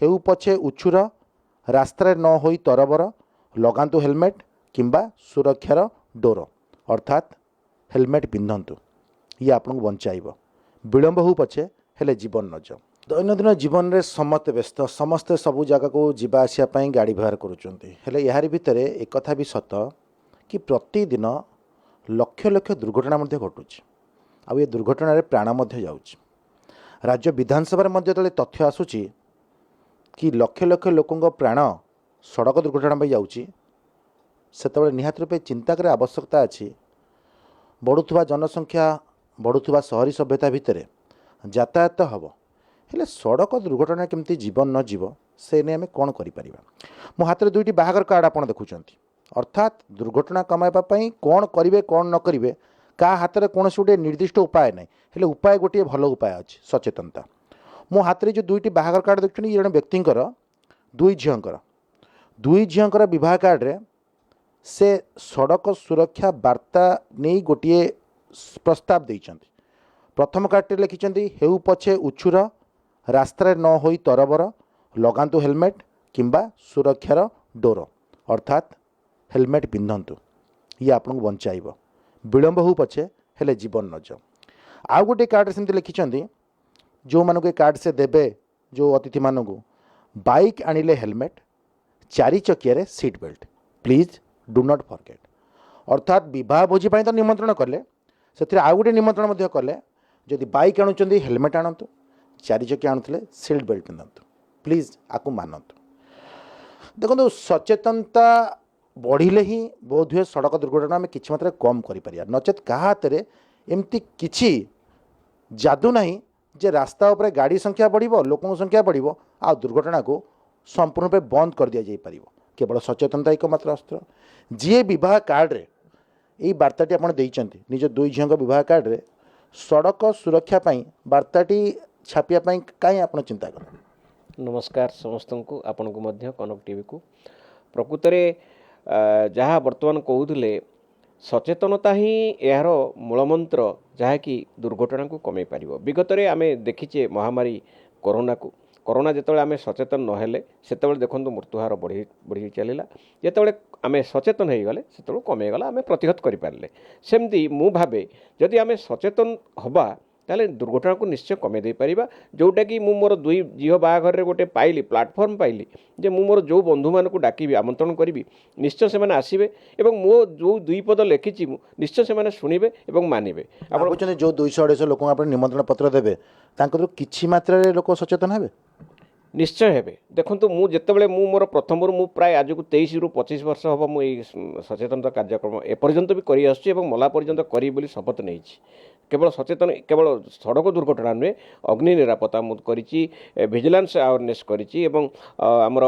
हेउ पछे उछुर रास्तार न होई तरबर लगातु हेलमेट किंबा सुरक्षार डोर अर्थात हेलमेट पिंधतु ये आपको बचाइब विलंब हो पछे हेले जीवन न जाओ। दैनंदिन जीवन में समस्ते व्यस्त समस्ते सबू जगह को जीवा आसिया गाड़ी व्यवहार करुँचे यार भितर एक कथा भी सत कि प्रतिदिन लक्ष लक्ष दुर्घटना घटुची आ ये दुर्घटन प्राण जाऊँच। राज्य विधानसभा जो तथ्य आसूची कि लक्ष लक्ष लोकों प्राण सड़क दुर्घटना जाऊँच से निहात रूपे चिंताकर आवश्यकता अच्छी बढ़ुवा जनसंख्या बढ़ुवा शहरी सभ्यता भितर यातायात हम हेले सड़क दुर्घटना केमती जीवन न जीव से नहीं आम कौन कर मो हाथ में दुईटी बाहागर कार्ड आप देखुं अर्थात दुर्घटना कमाइवाई कौन करेंगे कौन न करेंगे क्या हाथ में कौन गोटे निर्दिष्ट उपाय ना हेले उपाय गोटे भल उपाय अच्छे सचेतनता। मो हाथ में जो दुईटी बाहागर कार्ड देखुं जन व्यक्तिर दुई झीर बह कार्ड रे से सड़क सुरक्षा वार्ता नहीं गोटे प्रस्ताव देइछन्ति। प्रथम कार्ड लिखिं हेउ पछे उछुर रास्तार न होई तरबर लगातु हेलमेट किंबा सुरक्षार डोर अर्थात हेलमेट पिंधतु ये आपको बचाइब विलंब हो पछे हेले जीवन न जाओ। आउ गोटे कार्ड सेमती लिखिं जो मानक कार्ड से देबे जो अतिथि मानक बाइक आनिले हेलमेट चारि चकिया seat belt please do not forget अर्थात विवाह भोजी तो निमंत्रण कले से आउ गोटे निमंत्रण कले जदि बाइक आणुंट हेलमेट आणतु चारि चकिया आणुले सीट बेल्ट पिंधतु प्लीज आपको मानतु। देखो सचेतनता बढ़िले ही बोध हुए सड़क दुर्घटना आम कि मात्रा कम कर नचेत क्या हाथ में एमती किसी जादू ना जे रास्ता उपरे गाड़ी संख्या बढ़ लोकों संख्या बढ़ आ दुर्घटना को संपूर्ण रूपे बंद कर दि जापर केवल सचेतनता एकमात्र अस्त्र। जी बह कार्ड रे यही वार्ताटी आप निज दुई झील बह कार्ड रे सड़क सुरक्षा वार्ताटी छापियापाई कहीं आप चिंता कर। नमस्कार समस्त को आपण को मध्य कनक टीवी को प्रकृत में जहाँ बर्तमान कहते सचेतनता ही यार मूलमंत्र जहाँकि दुर्घटना को कमे पार। विगत में आम देखीचे महामारी कोरोना जिते आम सचेतन नहेले से देखो मृत्युहार बढ़ी बढ़ी चलला जिते आम सचेतन हो गले से कमेगला आम प्रतिहत करें सेमती मु भावे जदि आम सचेतन हवा ताले दुर्घटना को निश्चय कमे दे पारिबा जोटा कि मु मोर दुई झील बाहाघर रे गोटे पाइली प्लाटफर्म पाइली जे मु मोर जो बंधु मान को डाकिबी आमंत्रण करी निश्चय से आसबे एवं मो जो दुई पद लिखिची निश्चय से शुणिबे एवं मानिबे। आप जो 200-250 लोक आप निमंत्रण पत्र देवे किछि मात्रा रे लोक सचेतन हेबे निश्चय हेबे। देखंतु मु जेतेबेले मु मोर प्रथम मु प्राय आज को 23 रु 25 वर्ष हम मुझे सचेतनता कार्यक्रम एपर्यंत भी करी आसुछि एवं मला पर्यंत करी बोली शपथ नहीं केवल सचेतन केवल सड़क दुर्घटना नुहे अग्नि निरापत्ता मुझे करिछि विजिलेंस अवेयरनेस करिछि एवं आमर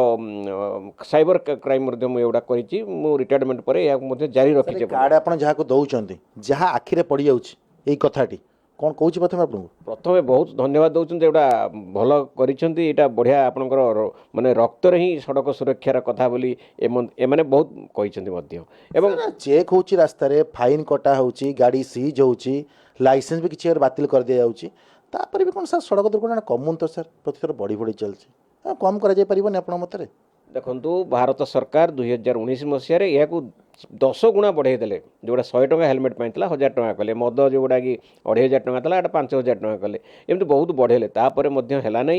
साइबर क्राइम एगुड़ा करिछि मु रिटायरमेंट पर या मुझे जारी रखिछि। कार्ड आपण जहाँ को दौरान जहाँ आखिरे पड़ जाउछि एई कथाटी कौन कौच प्रथम आपको प्रथम बहुत धन्यवाद दौरान एटा भल कर बढ़िया आपंकर माने रक्त ही सड़क सुरक्षार कथा बोली एमाने बहुत कहते चेक होची रास्ता रे फाइन कटा होची गाड़ी सीज होची लाइसेंस भी किसी बातिल कर दिया जाउची तापर भी कौन सर सड़क दुर्घटना कमून तो सर प्रतिथर बढ़ी बढ़ी चलती कम कर आपण मतरे। देखु भारत सरकार 2019 मसीह यह 10 गुणा बढ़े देले जोड़ा 100 टका हेलमेट पाई 1000 टका कले मद जोड़ा कि 2500 टका था 5000 टका कले एमती बहुत बढ़ेले तापर है ना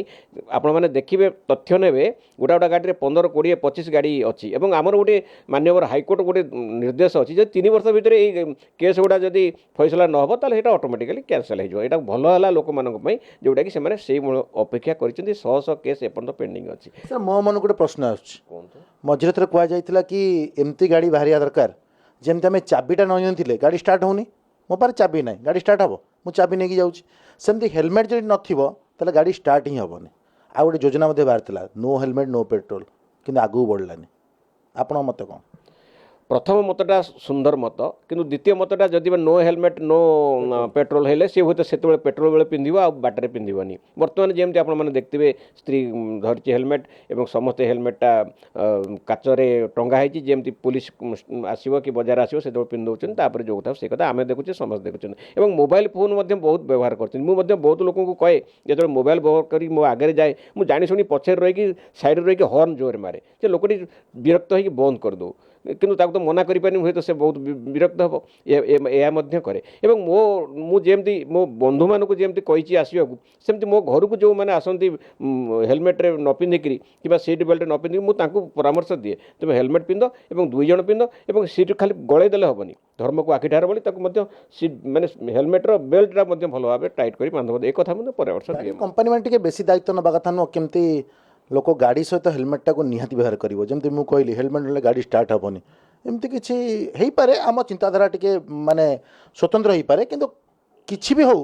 आपण मैंने देखिए तथ्य ने गोटा गोटा गाड़ी 15 20 25 गाड़ी अच्छी और आमर गोटे माननीय हाईकोर्ट गोटे निर्देश अच्छी जो 3 वर्ष भितर केस गुड़ा जदि फैसला न हो तो ऑटोमेटिकली कैंसल हो भल है लोक मानी जोटा कि से अपेक्षा कर 100 केस एपर्यंत पेंडिंग अच्छी। सर मो मन गोटे प्रश्न मझे थर कहुला कि एमती गाड़ी बाहर दरकार जमी आम चाबीटा नई गाड़ी स्टार्ट होनी मो पारे चाबी ना गाड़ी स्टार्ट हम मुझे चाबी नहीं जाऊँगी सेमती हेलमेट जब न गाड़ी स्टार्ट ही हेनी आ गए योजना बाहर नो हेलमेट नो पेट्रोल कि आगू बढ़लानी आपण मत कौन प्रथम मतटा सुंदर मत किंतु द्वितीय मतटा जदि नो हेलमेट नो पेट्रोल हेले सी हुए से पेट्रोल बेले पिंधिब आ बाटर पिंधिबनी बर्तमान जमी आप देखते स्त्री धरती हेलमेट एवं समस्ते हेलमेटा काचरे टंगा होती जमी पुलिस आसो कि बजार आसो से पिंधुन तापर जो कथा से कथा आम देखुचे समस्त देखुं और मोबाइल फोन बहुत व्यवहार कर बहुत लोक कहे जो मोबाइल व्यवहार कर मो आगे जाए मुझे जानी शुणी पछे रही साइड रही हर्न जोर मारे जे लोकटी विरक्त हो बंद कर दो किंतु ताको तो मना करि पानी हुए तो से बहुत विरक्त हम यह करे एवं मुझे मो बंधु मानक जमी कही आसवा सेमती मो घर को जो मैंने आसती हेलमेट न पिंधिक कि सीट बेल्ट न पिंधिक मुझे परामर्श दिए तुम हेलमेट पिंध और दुई जन पिंध और सीट खाली गड़े देले हेनी धर्म को आखिठार बोली सीट माने हेलमेटर बेल्टा भल भाव टाइट कर बांध एक कथा मुझे परामर्श दिए कंपनी मैंने बेसी दायित्व नवा कथा नुह केमती लोक गाड़ी सहित हेलमेट टाक निहाती व्यवहार करेंगे जमी मुझे कहली हेलमेट ना गाड़ी स्टार्ट हेनी एमती किसी हो पारे आम चिंताधारा टी माने स्वतंत्र हो पारे किंतु किसी भी हो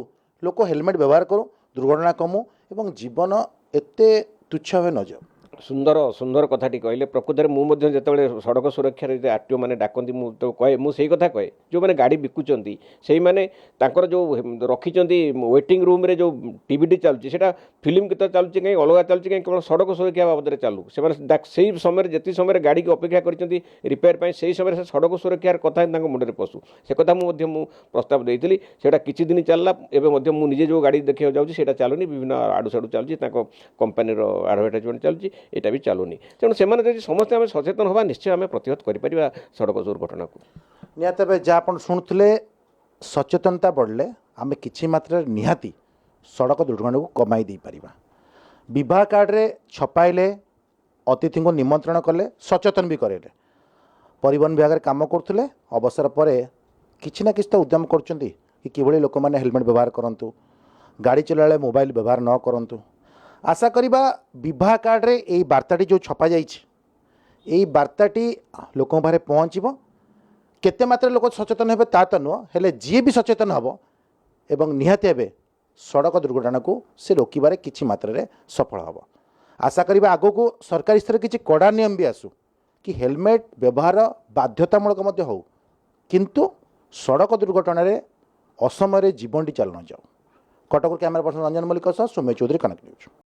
लोक हेलमेट व्यवहार करूँ दुर्घटना कमू एवं जीवन एते तुच्छ हो न जाओ सुंदर सुंदर कथाटी कहले प्रकृत में मुझे जो सड़क सुरक्षा आरटीओ मैंने डाकती तो कहे मुझे कथा कहे जो मैंने गाड़ी बिकुंट से मैंने जो रखी वेटिंग रूम रे जो टीवी चलुची से फिल्म गीत चलुची कहीं अलग चलुची कहीं केवल सड़क सुरक्षा बाबद में चालू से समय जिते समय गाड़ी की अपेक्षा कर रिपेयर से समय से सड़क सुरक्षार कथा मुंडे पशु से कथा मुझे प्रस्ताव देती से किसी दिन चलला एवं मुझे जो गाड़ी देखा जाऊँगी चलुनी विभिन्न आड़ू साड़ू चलुची कंपानी आडभर्टाइजमेंट चलुची एटा भी चलुनी तेणु से समस्त आम सचेतन हवा निश्चय आम प्रतिहत कर सड़क दुर्घटना को निहत जहाँ आप शुणुले सचेतनता बढ़ले आम कि मात्रा निहाती सड़क दुर्घटना को कमाई दे पारिबा विवाह कार्ड रे छपाइले अतिथि को निमंत्रण कले सचेतन भी करेले परिवहन विभाग काम करते अवसर पर किसी ना किसी तो उद्यम कर कि लोक मैंने हेलमेट व्यवहार करूँ गाड़ी चलाए मोबाइल व्यवहार न करूँ आशा करिबा विवाह कार्ड रे यही वार्ताटी जो छपा जाइए वार्ताटी लोक पाखे पहुँचब केते मात्रा लोक सचेतन हेबे ता तो नुह हेले जी भी सचेतन हम एवं निहाती हेबे सड़क दुर्घटना को से रोकबार किछि मात्रा रे सफल हम आशा करिबा आगो को सरकारी स्तर किछि कड़ा नियम भी आसू कि हेलमेट व्यवहार बाध्यतामूलक मध्य हो किंतु सड़क दुर्घटना रे असमय जीवनटी चल न जाओ कटक कैमेरा पर्सन रंजन मल्लिक सौम्य चौधरी कनेक्ट न्यूज।